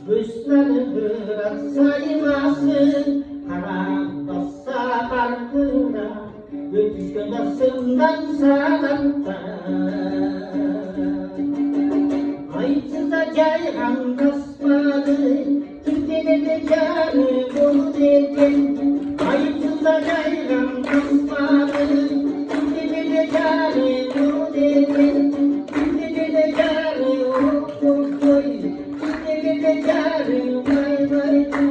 Müslümanı bırak saymasın, karanlıksa farkına, ötüşken asından sağlıkta. Ayıpsıza cayhan kasmadı, kimsenin de canı bol derken. Ayıpsıza cayhan kasmadı, kimsenin de canı bol derken. Kimsenin de canı bol derken. Kimsenin de canı vay vay vay.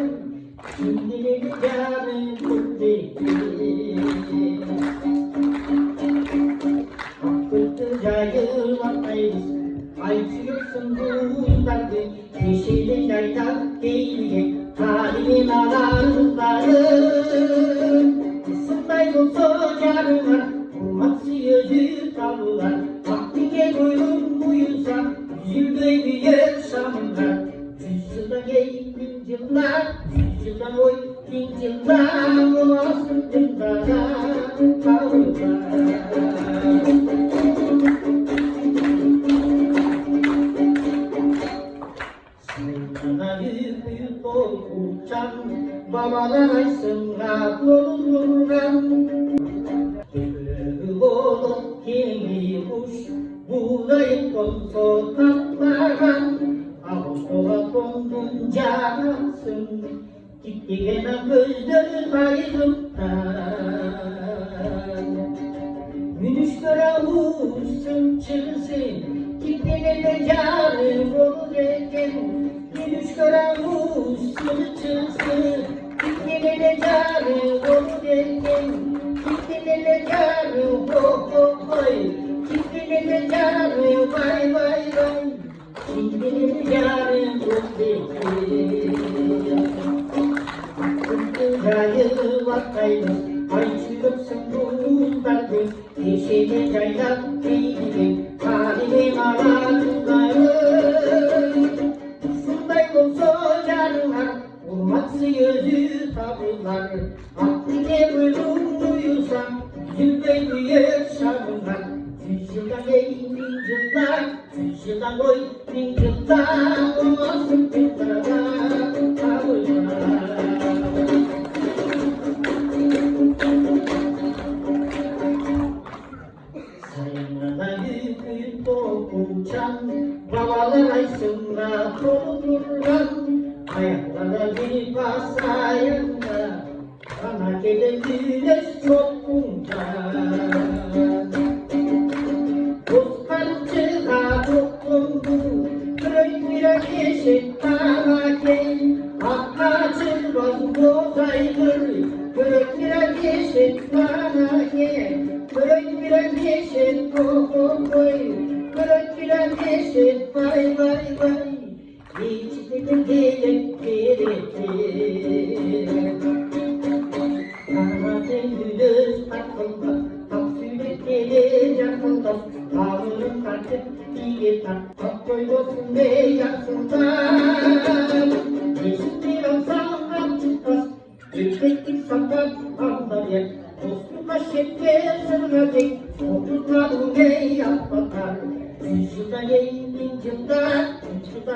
Kimsenin de canı bol derken. Hakkıttı cayılmaktayız. Ayçıyorsun bunları, yeşili yaylar değil, tarihin alanları. Isınmayı socarlar, olmazsa yüzü tavlar. Vaktine boyun buyursa, yüzülde bir yaşamlar. 100 yılda bin yıllar, 100 yılda oy bin yıllar. Olsun yıllara tavlar. Sana büyük uçan, babalar aysınlar dolurlar. Büyük olup kimi kuş, buğdayı konso tatlaran. Ağustos'a kondunca kalsın, gitti gene gözleri ayrılıktan. Münüşköre vursun çırsın, gitti gene canım olur eken. Münüşköre vursun çırsın, gitti gene canım olur eken. Gitti gene canım ho ho hoy, gitti gene canım vay vay vay. Gitti gene canım olur eken. Hakkı vakaydı, ayçılıksın bunları. Yeşili yaylar değil, tarihin alanları. Isınmayı socarlar, olmazsa yüzü tavırlar. Vaktine bölüm duyursam, yüzülde bir yaşamlar. 100 yıldan bin yıllar, 100 yıldan oy bin yıllar. Olmasın yıllara tavırlar. Sayınlara yükü uçan, babalar aysınlar doldurlar. Ayaklara bir basayında, bana gelen güneş çok buncan. Dostlarcığa dokundu, kırık bir yeşil tanake. Hakka çılmaz bozaydır, kırık bir yeşil tanake. Kırık bir yeşil koy, kırık bir yeşil vay vay vay. İçtiğim gelip gelip. Kanatın gündüz takıldı, taksüyle gelir yakında. Ağırın kartı iyi tak, tak koyuyorsun ve yaksınlar. Yeşil bir ansamdan çıkmaz, yükseklik sakat anlar. Dostluğa şeker sırnadık, oturtmadı ne yapmalar. 100 yılda bin yılda, 3 yılda